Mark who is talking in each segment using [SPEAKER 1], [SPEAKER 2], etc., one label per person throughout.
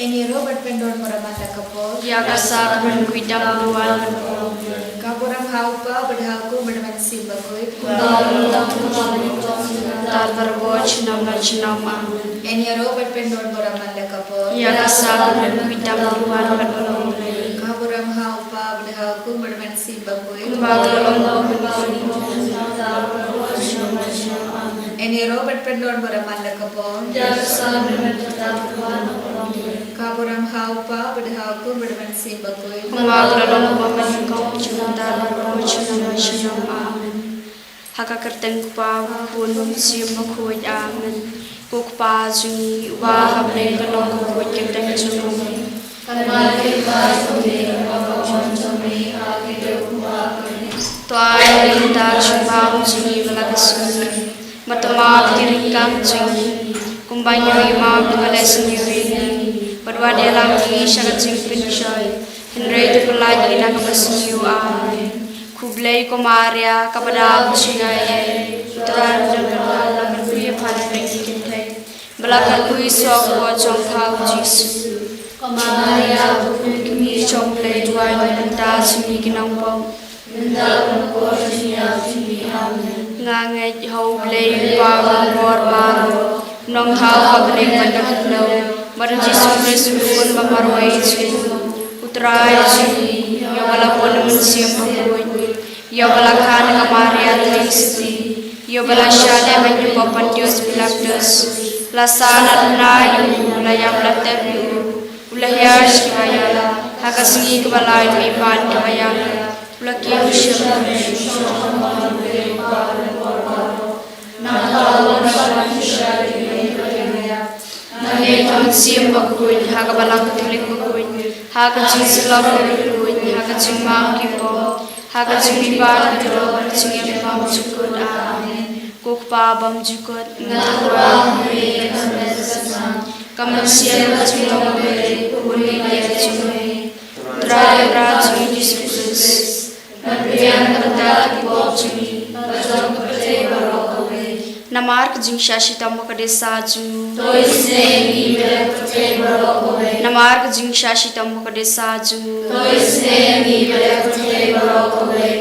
[SPEAKER 1] Eniro berpendon meramanda kapol.
[SPEAKER 2] Ya kasak berkuidam luar.
[SPEAKER 1] Kaburam haupa berhaku berdemen simbakui.
[SPEAKER 2] Tar berboch nama nama.
[SPEAKER 1] Eniro berpendon meramanda kapol.
[SPEAKER 2] Ya kasak berkuidam luar.
[SPEAKER 1] Kaburam haupa berhaku berdemen simbakui. Eniro berpendon meramanda kapol. Kaburam haupa berhaku berdemen simbakui.
[SPEAKER 2] Haka kerten kupa pun siam bakui amen. Kukpa jungi waham ne kalong bakui kerten jungi. Tuai kita cuma jungi belagasuni. Matama tirikam jungi. Kumbanya imam dengan sendiri. Berdua dia lagi sangat simpin coy. Henry itu pelagi nak bersenyum amen. Kublai komaria kepada bersenyai. Tuhan dan Allah berkuih pada kita. Belakang kuih suatu jong kau Yesus. Komaria bukumi jong play Tuhan dan dah sini kinampau. Ngangai hau play bawang korban. Nong hau habling mandakno. Marang Yesus Kristus pun mamarway Yesus. Utray Yesus, ya walaupun manusia pun, ya walakhan kamaria Kristi, ya walasya menyukapan Dios belakdos, lasana nayu, layam latabu, ulayas kaya, hakasingi kebalai mipan kaya, ulaki usyam. Nangitong siyam bakuin, haka balang tulik bakuin, haka jinsilaw bakuin, haka jingmang kipo, haka jingipan kiro, jingipam jukut amen. Kukpa bam jukut, ngatwa mui kamesama, kamasiyam jinglaw mui, uli dia jingmui, traya raju Yesus, nabiyan kata kipo jingi, pajang kate barok mui. Namark jing shashita mukadesa ju. Namark jing shashita mukadesa ju.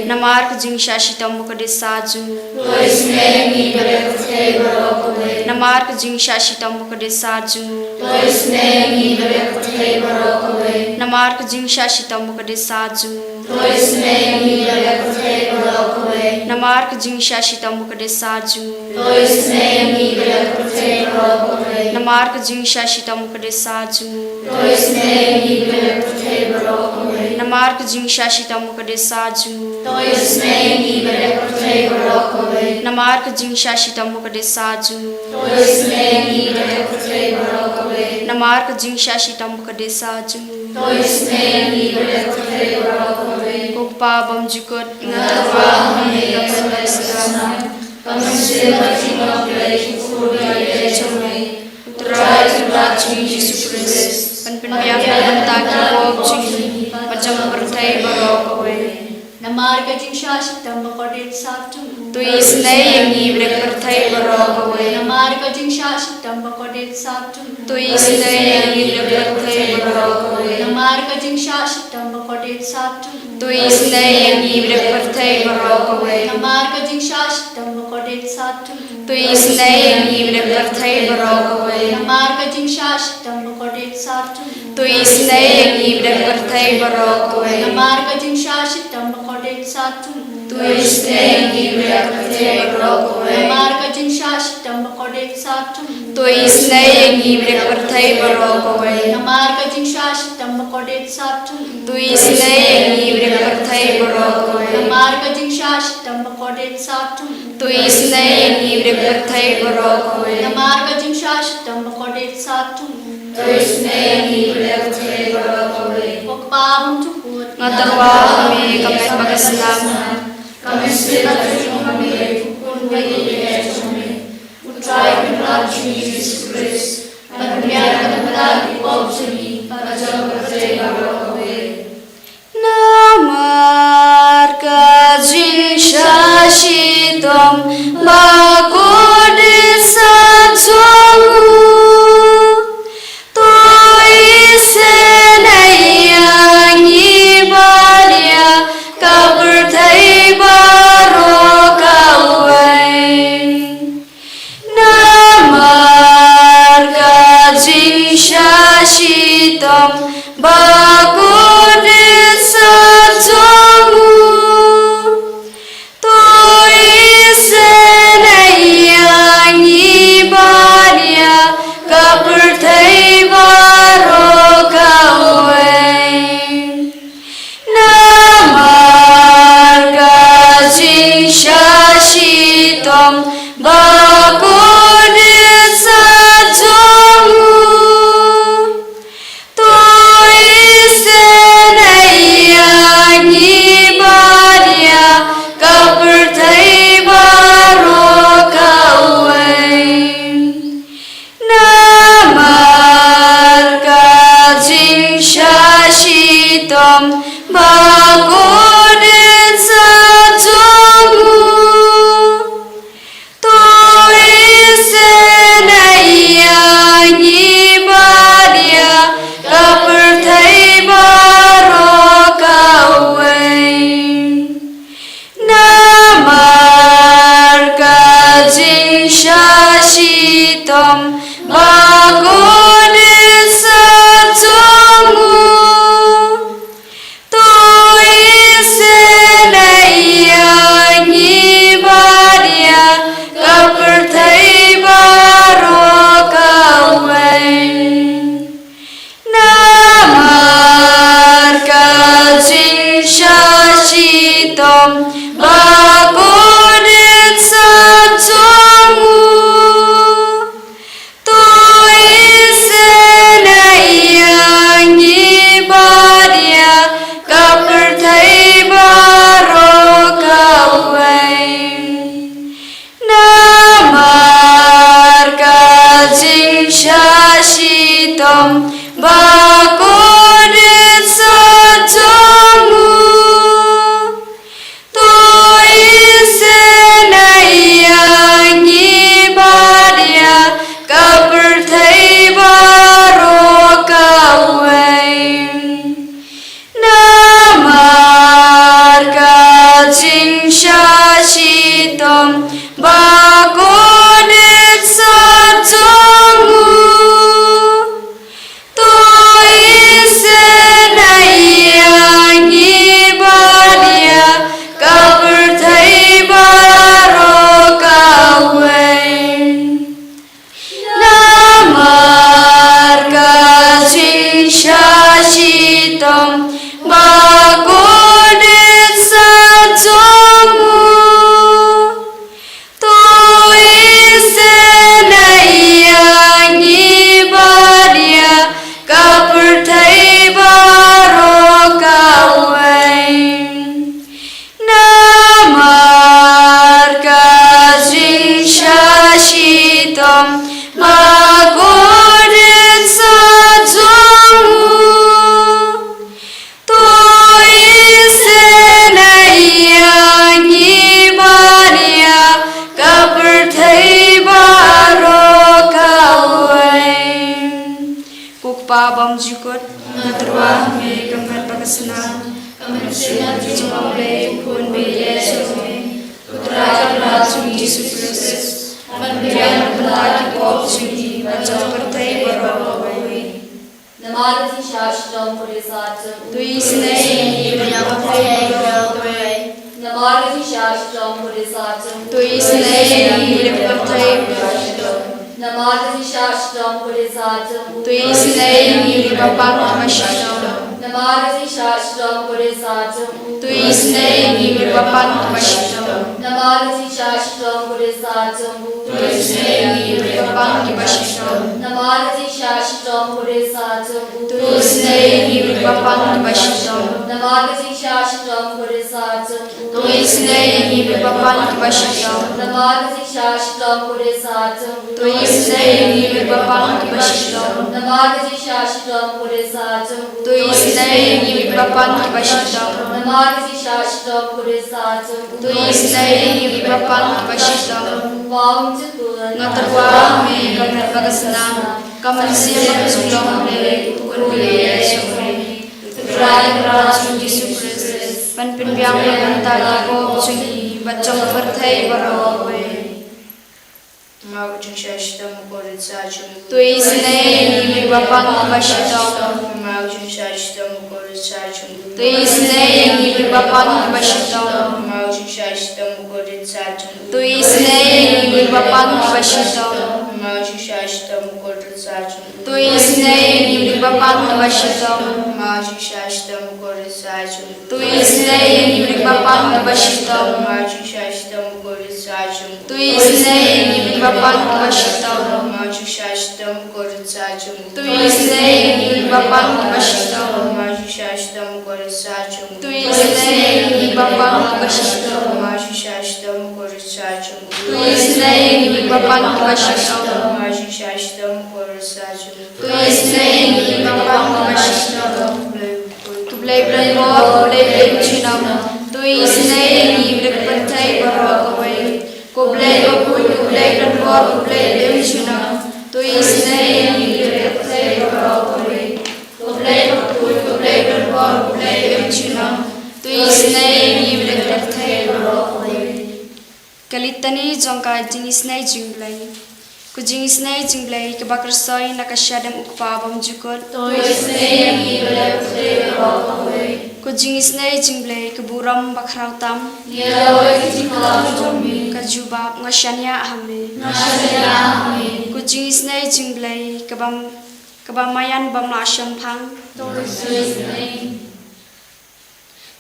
[SPEAKER 2] Namark jing shashita mukadesa ju. Namark jing shashita mukadesa ju. Namark jing shashita mukadesa ju. Namark jing shashita mukadesa ju. Namark jing shashita mukadesa ju. Namark jing shashita mukadesa ju. Namark jing shashita mukadesa ju. Namark jing shashita mukadesa ju. Kukpa bam jukut ngatwa ngatwa Kamasih bagi maklai kuliah jomai, utrai raju Yesus Kristus, penpenbiak bentak kibok jingi, macam bertai barok kowe.
[SPEAKER 3] Namar kajing syashit tambah kodet sabtu.
[SPEAKER 2] Tuis nei yang ibrek bertai barok kowe.
[SPEAKER 3] Namar kajing syashit tambah kodet sabtu.
[SPEAKER 2] Tuis nei yang ibrek bertai barok kowe.
[SPEAKER 3] Namar kajing syashit tambah kodet sabtu.
[SPEAKER 2] Tuis nei yang ibrek bertai barok kowe.
[SPEAKER 3] Namar kajing syashit tambah kodet sabtu.
[SPEAKER 2] Tuis nei yang ibrek bertai barok kowe.
[SPEAKER 3] Namar kajing syashit tambah kodet sabtu.
[SPEAKER 2] Tuis nei yang ibrek bertai barok kowe.
[SPEAKER 3] Namar kajing syashit tambah kodet sabtu.
[SPEAKER 2] Tuis nei yang ibrek bertai barok kowe.
[SPEAKER 3] Namar kajing syashit tambah kodet sabtu.
[SPEAKER 2] Tuis nei yang ibrek bertai barok kowe.
[SPEAKER 3] Namar kajing syashit tambah kodet sabtu.
[SPEAKER 2] Tuis nei yang ibrek bertai barok kowe.
[SPEAKER 3] Namar kajing syashit tambah kodet sabtu.
[SPEAKER 2] Tuis nei yang ibrek bertai barok kowe.
[SPEAKER 3] Namar kajing syashit tambah kodet sabtu.
[SPEAKER 2] Tuis nei yang ibrek bertai barok kowe.
[SPEAKER 3] Pagpabong tukot
[SPEAKER 2] Ngatarwa kami kamet bagaslam.
[SPEAKER 1] Kami sila kami kukun bagi kami. Utray penraju Yesus Kristus, penbiar lagi pop sini, pajang bertai barok kowe.
[SPEAKER 2] Namar kajing shashitam bagodesa jongu. Tuis tom bagode sajomu toi senaiangi baria kaperthai baro kawai namar kajing shashitom bagode sajomu toi senaiangi baria kaperthai baro kawai namar kajing shashitom bagode sajomu toi senaiangi baria kaperthai baro kawai namar kajing shashitom bagode sajomu toi senaiangi baria kaperthai baro kawai namar kajing shashitom bagode sajomu toi senaiangi baria kaperthai baro kawai namar kajing shashitom bagode sajomu toi senaiangi baria kaperthai baro kawai kukpa bam jukut natrwa me kamrat pakasna
[SPEAKER 1] Kamasina jumamle kun be Yesu putra Rasul Yesus Kristus Mandian pelaki kop sini baca pertai berwawai
[SPEAKER 3] Namarati Shashtam Purisattam
[SPEAKER 1] tui senai berwawai berwawai
[SPEAKER 3] Namarati Shashtam Purisattam
[SPEAKER 1] tui senai berpertai berwawai
[SPEAKER 3] Namarati Shashtam Purisattam
[SPEAKER 1] tui senai berpapang masyarakat
[SPEAKER 3] Namarati Shashtam Purisattam
[SPEAKER 1] tui senai berpapang masyarakat
[SPEAKER 3] Namarati Shashtam Purisattam
[SPEAKER 1] tui senai berpapang masyarakat
[SPEAKER 3] Namarati Shashtam Purisattam
[SPEAKER 1] tui senai berpapang masyarakat
[SPEAKER 3] Namarati Shashtam Purisattam
[SPEAKER 1] tui senai berpapang masyarakat
[SPEAKER 3] Namarati Shashtam Purisattam
[SPEAKER 1] tui senai berpapang masyarakat
[SPEAKER 3] Namarati Shashtam Purisattam
[SPEAKER 1] tui senai berpapang masyarakat
[SPEAKER 3] Namarati Shashtam Purisattam
[SPEAKER 1] tui senai berpapang masyarakat
[SPEAKER 3] Vang Chaturan
[SPEAKER 1] ngatarwa me kamrat pakasna kamansia magsulong le kunwe Yesu Putra Rasul Yesus Kristus panpinbyang bantagi ko chungi bachang perthai barawai
[SPEAKER 2] Magajing shashitom bagode sajomu
[SPEAKER 1] tui senai berpapang masyarakat
[SPEAKER 2] magajing shashitom bagode sajomu
[SPEAKER 1] tui senai berpapang masyarakat
[SPEAKER 2] magajing shashitom bagode sajomu
[SPEAKER 1] tui senai berpapang masyarakat
[SPEAKER 2] magajing shashitom bagode sajomu
[SPEAKER 1] tui senai berpapang masyarakat
[SPEAKER 2] magajing shashitom bagode sajomu
[SPEAKER 1] tui senai berpapang masyarakat
[SPEAKER 2] magajing shashitom bagode sajomu
[SPEAKER 1] tui senai berpapang masyarakat
[SPEAKER 2] magajing shashitom bagode sajomu
[SPEAKER 1] tui senai berpapang masyarakat
[SPEAKER 2] magajing shashitom bagode sajomu
[SPEAKER 1] tui senai berpapang masyarakat
[SPEAKER 2] magajing shashitom bagode sajomu
[SPEAKER 1] tui senai berpapang masyarakat
[SPEAKER 2] magajing shashitom bagode sajomu
[SPEAKER 1] tui senai berpapang masyarakat tublai brandmo tublai bencinam tui senai berpertai barawai kublai bakul tublai brandmo tublai bencinam tui senai berpertai barawai kublai bakul tublai brandmo tublai bencinam tui senai berpertai barawai kalitani jongka jinis nai jinglai
[SPEAKER 2] Kujing isnei jinglei kebakersoi nakasyadam ukpa bam jukut.
[SPEAKER 1] Tôi sẽ ghi lời thuê vào tôi.
[SPEAKER 2] Kujing isnei jinglei keburam bakrautam.
[SPEAKER 1] Nhớ lỗi chính lòng trong mình.
[SPEAKER 2] Kajubab ngashania hame.
[SPEAKER 1] Ngashania mình.
[SPEAKER 2] Kujing isnei jinglei kebamayan bam lasham phang.
[SPEAKER 1] Tôi sẽ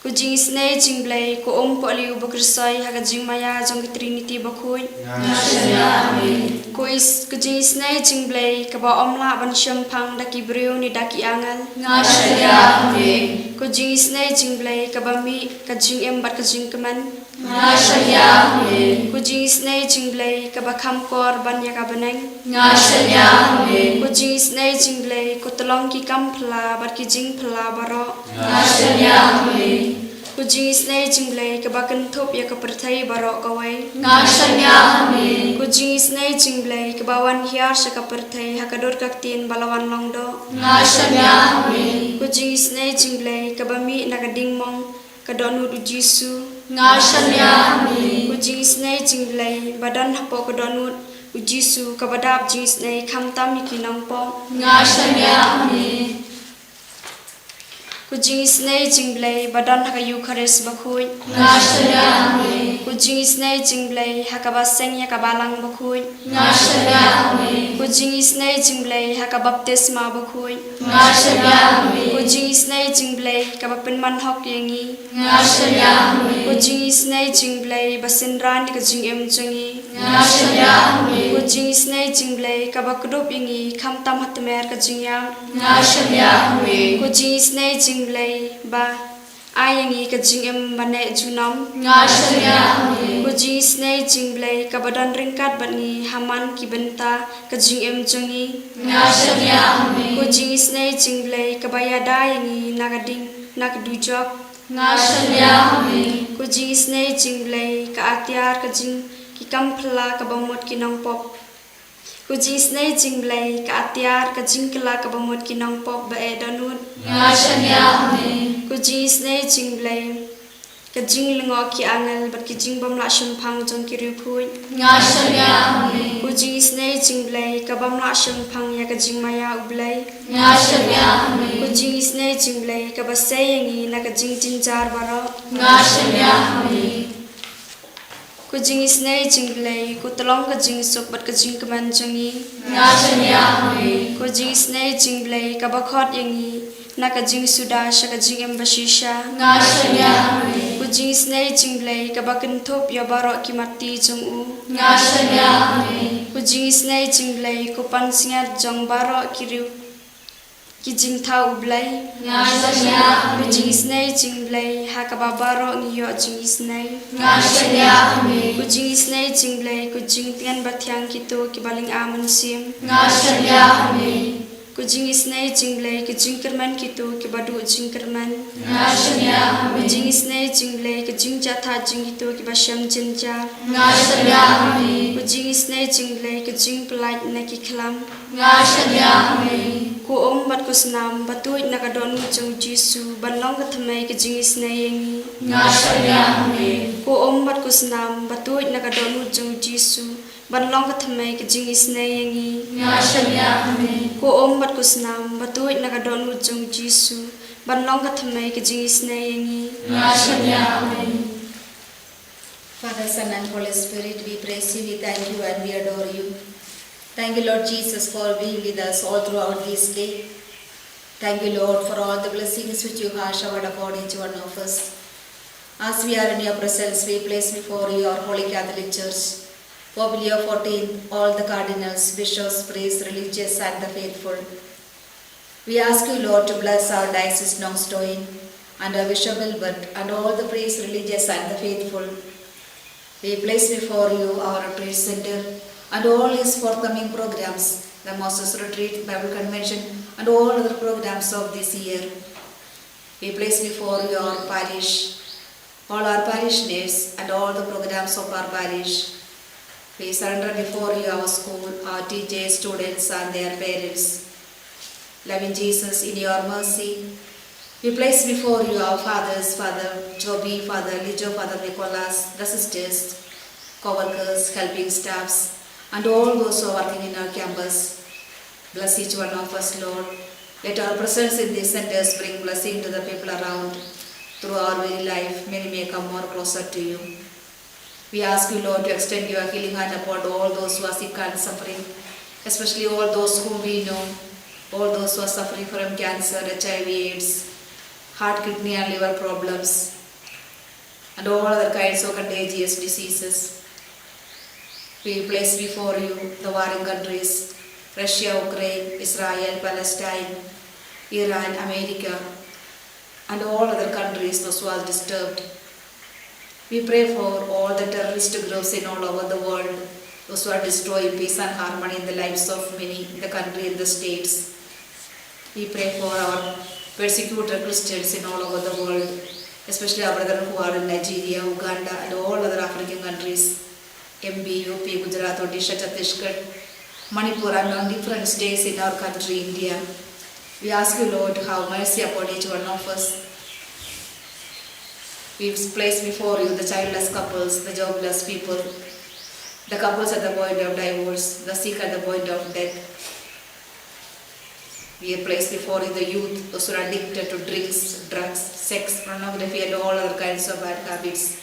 [SPEAKER 2] Kujing isnei jinglei ko ko aliu bakersoi hakajing maya jong trinity bakhui.
[SPEAKER 1] Ngashania mình.
[SPEAKER 2] Kujing isnei jinglei keba omla ban syam phang daki breu ni daki angal.
[SPEAKER 1] Ngashania mình.
[SPEAKER 2] Kujing isnei jinglei kebami kajing embat kajing keman.
[SPEAKER 1] Ngashania mình.
[SPEAKER 2] Kujing isnei jinglei kebakam kor ban yakabaneng.
[SPEAKER 1] Ngashania mình.
[SPEAKER 2] Kujing isnei jinglei ko tolong ki kam phla bat ki jing phla baro.
[SPEAKER 1] Ngashania mình.
[SPEAKER 2] Kujing isnei jinglei kebakan thop ya keperthai baro kawai.
[SPEAKER 1] Ngashania mình.
[SPEAKER 2] Kujing isnei jinglei kebawan hiar sa keperthai hakador kaktin balawan longdo.
[SPEAKER 1] Ngashania mình.
[SPEAKER 2] Kujing isnei jinglei kebami nakading mong kadonut ujisu.
[SPEAKER 1] Ngashania mình.
[SPEAKER 2] Kujing isnei jinglei badan hapo kadonut ujisu kabadap jing isnei khamtam ikinang po.
[SPEAKER 1] Ngashania mình.
[SPEAKER 2] Kujing isnei jinglei badan hakayu khares bakhui.
[SPEAKER 1] Ngashania mình.
[SPEAKER 2] Kujing isnei jinglei hakabaseng ya kabalang bakhui.
[SPEAKER 1] Ngashania mình.
[SPEAKER 2] Kujing isnei jinglei hakabaptisma bakhui.
[SPEAKER 1] Ngashania mình.
[SPEAKER 2] Kujing isnei jinglei kabapin manhok yangi.
[SPEAKER 1] Ngashania mình.
[SPEAKER 2] Kujing isnei jinglei basinran kajing em jangi.
[SPEAKER 1] Ngashania mình.
[SPEAKER 2] Kujing isnei jinglei kabakdup yangi khamtam hatmer kajing yang.
[SPEAKER 1] Ngashania mình.
[SPEAKER 2] Kujing isnei jinglei ba ayangi kajing em bane junam.
[SPEAKER 1] Ngashania mình.
[SPEAKER 2] Kujing isnei jinglei kabadan ringkat bani haman kibenta kajing em jangi.
[SPEAKER 1] Ngashania mình.
[SPEAKER 2] Kujing isnei jinglei kabayada yangi nagading nakdujok.
[SPEAKER 1] Ngashania mình.
[SPEAKER 2] Kujing isnei jinglei kaatiar kajing kikam phla kabamot kinong pop. Kujing isnei jinglei kaatiar kajing kala kabamot kinong pop ba edanut.
[SPEAKER 1] Ngashania mình.
[SPEAKER 2] Kujing isnei jinglei kajing lengo ki angal bat kijing bamla shampang jong kirupui.
[SPEAKER 1] Ngashania mình.
[SPEAKER 2] Kujing isnei jinglei kabamla shampang ya kajing maya ublai.
[SPEAKER 1] Ngashania mình.
[SPEAKER 2] Kujing isnei jinglei kabasai yangi na kajing jinjar baro.
[SPEAKER 1] Ngashania mình.
[SPEAKER 2] Kujing isnei jinglei kutlong kajing sok bat kajing keman jangi.
[SPEAKER 1] Ngashania mình.
[SPEAKER 2] Kujing isnei jinglei kabakhot yangi na kajing suda sha kajing embashisha.
[SPEAKER 1] Ngashania mình.
[SPEAKER 2] Kujing isnei jinglei kabakin thop ya baro kimati jong u.
[SPEAKER 1] Ngashania mình.
[SPEAKER 2] Kujing isnei jinglei kupan singat jong baro kiriu kijing thau ublai.
[SPEAKER 1] Ngashania mình.
[SPEAKER 2] Kujing isnei jinglei hakababaro ngiyo jing isnei.
[SPEAKER 1] Ngashania mình.
[SPEAKER 2] Kujing isnei jinglei kujing tian bathyang kito kibaling aman sim.
[SPEAKER 1] Ngashania mình.
[SPEAKER 2] Kujing isnei jinglei kujing kerman kito kibadu jing kerman.
[SPEAKER 1] Ngashania mình.
[SPEAKER 2] Kujing isnei jinglei kujing jatha jing kito kibasham jinja.
[SPEAKER 1] Ngashania mình.
[SPEAKER 2] Kujing isnei jinglei kujing pelait neki klam.
[SPEAKER 1] Ngashania mình.
[SPEAKER 2] Ku bat kusnam batuit nakadonu jong jisu banlong kathamai kujing isnei yangi.
[SPEAKER 1] Ngashania mình.
[SPEAKER 2] Ku bat kusnam batuit nakadonu jong jisu banlong kathamai kujing isnei yangi.
[SPEAKER 1] Ngashania mình.
[SPEAKER 2] Ku bat kusnam batuit nakadonu jong jisu banlong kathamai kujing isnei yangi.
[SPEAKER 1] Ngashania mình.
[SPEAKER 4] Father, Son and Holy Spirit, we praise you, we thank you and we adore you. Thank you, Lord Jesus, for being with us all throughout this day. Thank you, Lord, for all the blessings which you have showered upon each one of us. As we are in your presence, we place before you our Holy Catholic Church, Pope Leo XIV, all the cardinals, bishops, priests, religious and the faithful. We ask you, Lord, to bless our diocese Nongstoin and our Bishop Gilbert and all the priests, religious and the faithful. We place before you our retreat center and all its forthcoming programs, the Moses Retreat, Bible Convention and all other programs of this year. We place before you our parish, all our parishioners and all the programs of our parish. We surrender before you our school, our teachers, students and their parents. Loving Jesus, in your mercy, we place before you our fathers, Father Joby, Father Lijo, Father Nicholas, the sisters, co-workers, helping staffs, and all those who are working in our campus. Bless each one of us, Lord. Let our presence in these centers bring blessing to the people around. Through our very life, many may come more closer to you. We ask you, Lord, to extend your healing hand upon all those who are sick and suffering, especially all those whom we know, all those who are suffering from cancer, HIV, AIDS, heart, kidney and liver problems, and all other kinds of contagious diseases. We place before you the warring countries, Russia, Ukraine, Israel, Palestine, Iran, America, and all other countries those who are disturbed. We pray for all the terrorist groups in all over the world, those who are destroying peace and harmony in the lives of many in the country and the states. We pray for our persecuted Christians in all over the world, especially our brethren who are in Nigeria, Uganda, and all other African countries, MP, UP, Gujarat, Odisha, Chhattisgarh, Manipur, and on different states in our country, India. We ask you, Lord, to have mercy upon each one of us. We place before you the childless couples, the jobless people, the couples at the point of divorce, the sick at the point of death. We place before you the youth, those who are addicted to drinks, drugs, sex, pornography, and all other kinds of bad habits.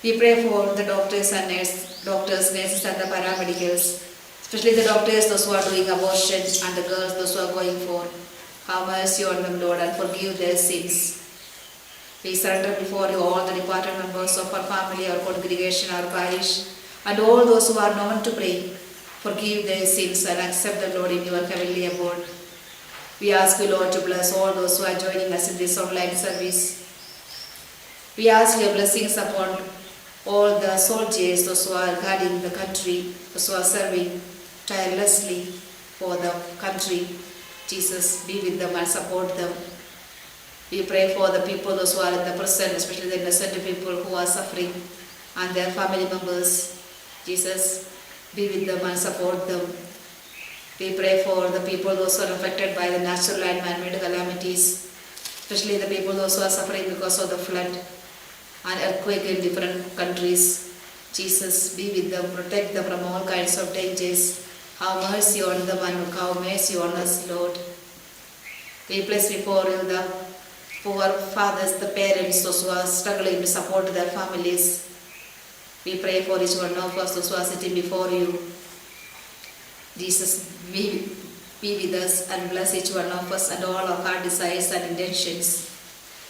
[SPEAKER 4] We pray for the doctors, nurses, and the paramedicals, especially the doctors, those who are doing abortion, and the girls, those who are going for. Have mercy on them, Lord, and forgive their sins. We surrender before you all the departed members of our family, our congregation, our parish, and all those who are known to pray. Forgive their sins and accept the Lord in your heavenly abode. We ask you, Lord, to bless all those who are joining us in this online service. We ask your blessings upon all the soldiers, those who are guarding the country, those who are serving tirelessly for the country. Jesus, be with them and support them. We pray for the people, those who are in the prison, especially the innocent people who are suffering, and their family members. Jesus, be with them and support them. We pray for the people, those who are affected by the natural and man-made calamities, especially the people, those who are suffering because of the flood and earthquake in different countries. Jesus, be with them, protect them from all kinds of dangers. Have mercy on them and have mercy on us, Lord. We place before you the poor fathers, the parents, those who are struggling to support their families. We pray for each one of us, those who are sitting before you. Jesus, be with us and bless each one of us and all our heart desires and intentions.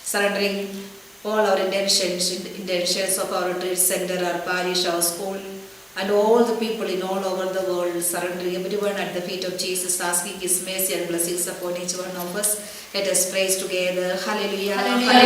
[SPEAKER 4] Surrendering all our intentions of our retreat center, our parish, our school, and all the people in all over the world, surrendering everyone at the feet of Jesus, asking His mercy and blessings upon each one of us. Let us praise together. Hallelujah. Hallelujah.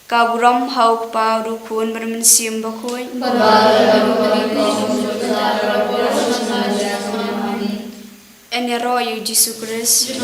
[SPEAKER 2] Kabram hauk paru khun bermensim bakui. Enero you Jesus Christ.